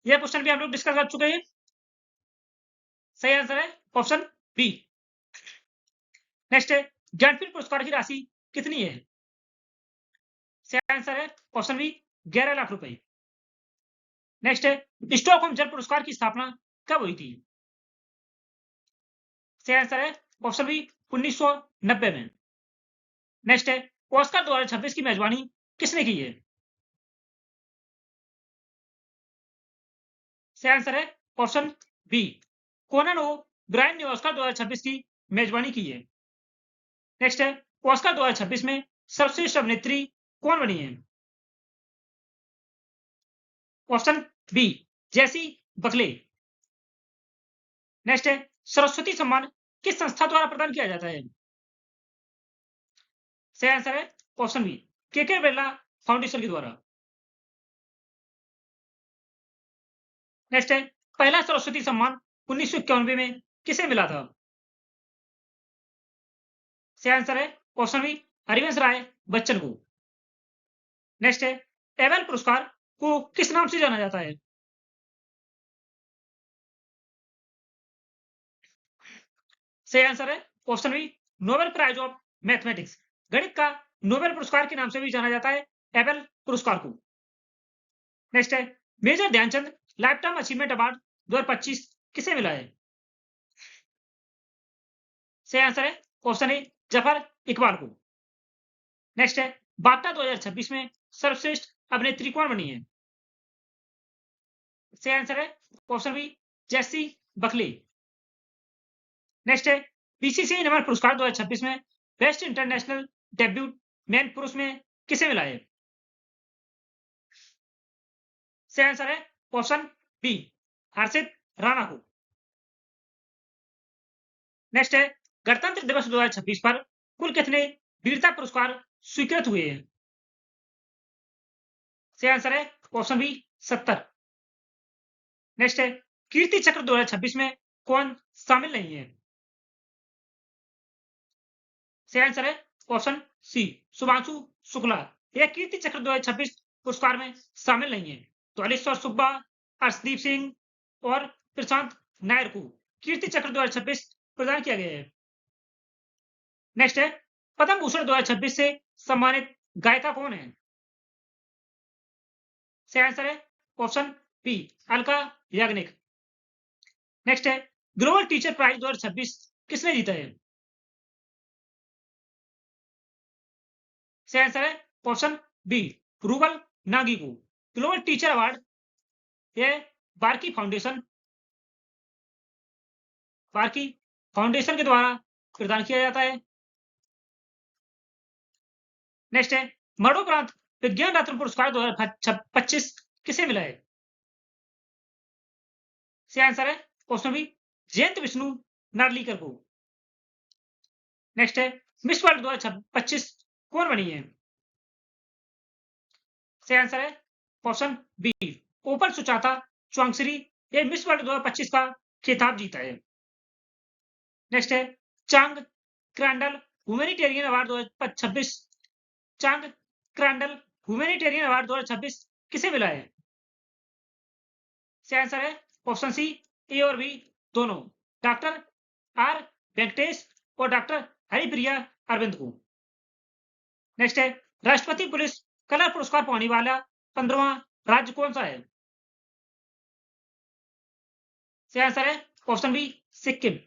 यह क्वेश्चन भी हम लोग डिस्कस कर चुके हैं। सही आंसर है ऑप्शन बी। नेक्स्ट है ज्ञानपीठ पुरस्कार की राशि कितनी है? सही आंसर है ऑप्शन बी 11 लाख रुपए। नेक्स्ट है स्टॉकहोम जल पुरस्कार की स्थापना कब हुई थी? सही आंसर है ऑप्शन बी 1990 में। नेक्स्ट है ऑस्कर 2026 की मेजबानी किसने की है? सही आंसर है ऑप्शन बी कोनन ओ ब्रायन ने ऑस्कर 2026 की मेजबानी की है। नेक्स्ट है ऑस्कर 2026 में सर्वश्रेष्ठ अभिनेत्री कौन बनी है? ऑप्शन बी जेसी बकले। नेक्स्ट है सरस्वती सम्मान किस संस्था द्वारा प्रदान किया जाता है? सही आंसर है ऑप्शन बी के बिरला फाउंडेशन के द्वारा। नेक्स्ट है पहला सरस्वती सम्मान 1991 में किसे मिला था? सही आंसर है ऑप्शन बी हरिवंश राय बच्चन को। नेक्स्ट है एबेल पुरस्कार को किस नाम से जाना जाता है? सही आंसर है option B Nobel prize of mathematics. गणित का नोबेल पुरस्कार के नाम से भी जाना जाता है एबेल पुरस्कार को। नेक्स्ट है major Dhyan Chand lifetime achievement award 2025 किसे मिला है? सही आंसर है ऑप्शन ए जफर इकबाल को। नेक्स्ट है बाफ्टा 2026 में सर्वश्रेष्ठ अभिनेत्री कौन बनी है? सही आंसर है ऑप्शन बी जेसी बकले। नेक्स्ट है बीसीसीआई नमन पुरस्कार 2026 में बेस्ट इंटरनेशनल डेब्यूट मैन पुरुष में किसे मिला है? सही आंसर है ऑप्शन बी हर्षित राणा को। नेक्स्ट है गणतंत्र दिवस 2026 पर कुल कितने वीरता पुरस्कार स्वीकृत हुए हैं? सही आंसर है ऑप्शन बी 70। नेक्स्ट है कीर्ति चक्र 2026 में कौन शामिल नहीं है? सही आंसर है ऑप्शन सी शुभांशु शुक्ला। यह कीर्ति चक्र 2026 पुरस्कार में शामिल नहीं है। तो अलीश्वर सुब्बा, अर्शदीप सिंह और प्रशांत नायर को कीर्ति चक्र 2026 प्रदान किया गया है। नेक्स्ट है पद्म भूषण 2026 से सम्मानित गायिका कौन है? सही आंसर है option B Alka Yagnik. Next है ग्लोबल टीचर प्राइज 2026 किसने जीता है? सही आंसर है ऑप्शन बी रूबल नागी को। ग्लोबल टीचर अवार्ड यह बार्की फाउंडेशन के द्वारा प्रदान किया जाता है। नेक्स्ट है मरणोपरांत विज्ञान रत्न पुरस्कार 2025 किसे मिला है? सही आंसर है ऑप्शन बी जयंत विष्णु नार्लिकर को। नेक्स्ट है मिस वर्ल्ड 2025 कौन बनी है? सही आंसर है ऑप्शन बी ओपन सुचाता चौंगसरी। ये मिस वर्ल्ड 2025 का खिताब जीता है। नेक्स्ट है चांग क्रैंडल ह्यूमैनिटेरियन अवार्ड 2026 चांग क्रैंडल ह्यूमैनिटेरियन अवार्ड 2026 किसे मिला है? सही आंसर है ऑप्शन सी ए और बी दोनों डॉक्टर आर वेंकटेश और डॉक्टर हरिप्रिया अरविंद को। नेक्स्ट है राष्ट्रपति पुलिस कलर पुरस्कार पाने वाला 15वां राज्य कौन सा है? सही आंसर है ऑप्शन बी सिक्किम।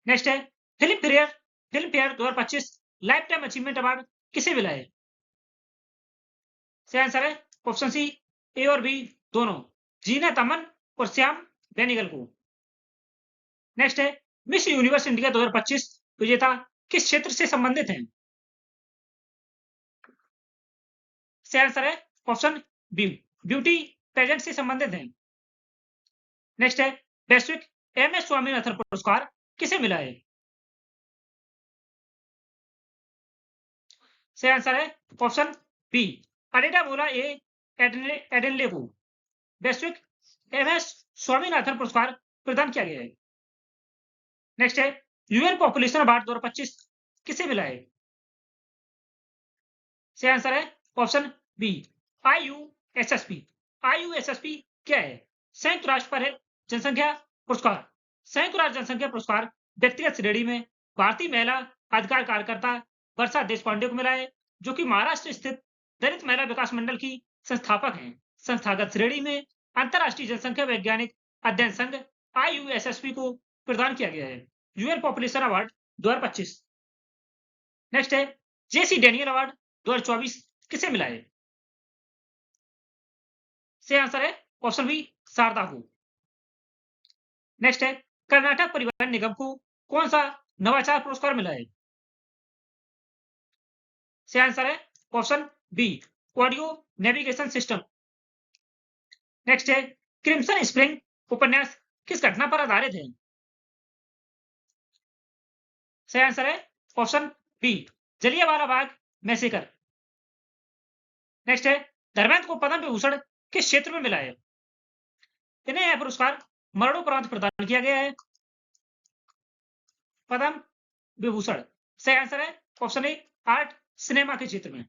नेक्स्ट है film fair 2025 life time achievement award किसे मिला है? सही आंसर है ऑप्शन सी ए और बी दोनों, जीनत अमन और श्याम बेनेगल को। नेक्स्ट है मिस यूनिवर्स इंडिया 2025 विजेता किस क्षेत्र से संबंधित हैं? सही आंसर है ऑप्शन बी ब्यूटी पेजेंट से संबंधित हैं। नेक्स्ट है वैश्विक एमएस स्वामीनाथन पुरस्कार किसे मिला है? सही आंसर है ऑप्शन बी अडेडामोला ए एडेनले को वैश्विक एमएस स्वामीनाथन पुरस्कार प्रदान किया गया है। नेक्स्ट है यूएन पॉपुलेशन अवार्ड 2025 किसे मिला है? सही आंसर है ऑप्शन बी आईयूएसएसपी। आईयूएसएसपी क्या है? संयुक्त राष्ट्र जनसंख्या पुरस्कार। संयुक्त राष्ट्र जनसंख्या पुरस्कार व्यक्तिगत श्रेणी में भारतीय महिला अधिकार कार्यकर्ता वर्षा देशपांडे को मिला है, जो कि महाराष्ट्र स्थित दलित महिला विकास मंडल की संस्थापक हैं। संस्थागत श्रेणी में अंतरराष्ट्रीय जनसंख्या वैज्ञानिक अध्ययन संघ आईयूएसएसपी को प्रदान किया गया है। UN population award 2025। नेक्स्ट है जेसी डेनियल अवार्ड 2024 किसे मिला है? सही आंसर है ऑप्शन बी शारदा को। नेक्स्ट है कर्नाटक परिवहन निगम को कौन सा नवाचार पुरस्कार मिला है? सही आंसर है option B audio navigation system. Next है क्रिम्सन स्प्रिंग उपन्यास किस घटना पर आधारित है? सही आंसर है option B Jallianwala Bagh massacre. Next है धर्मेंद्र को पद्म विभूषण किस क्षेत्र में मिला है? इन्हें यह पुरस्कार मरणोपरांत प्रदान किया गया है। पद्म विभूषण सही आंसर है ऑप्शन ए आर्ट सिनेमा के क्षेत्र में।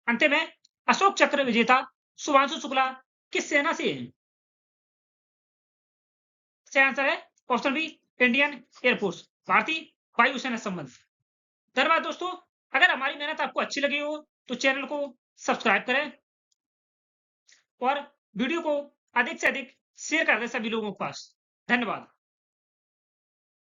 अंतिम है अशोक चक्र विजेता शुभांशु शुक्ला किस सेना से है? सही आंसर है ऑप्शन बी इंडियन एयरफोर्स, भारतीय वायुसेना संबंध। धन्यवाद दोस्तों, अगर हमारी मेहनत आपको अच्छी लगी हो तो चैनल को सब्सक्राइब करें और वीडियो को अधिक से अधिक शेयर कर दें सभी लोगों के पास। धन्यवाद।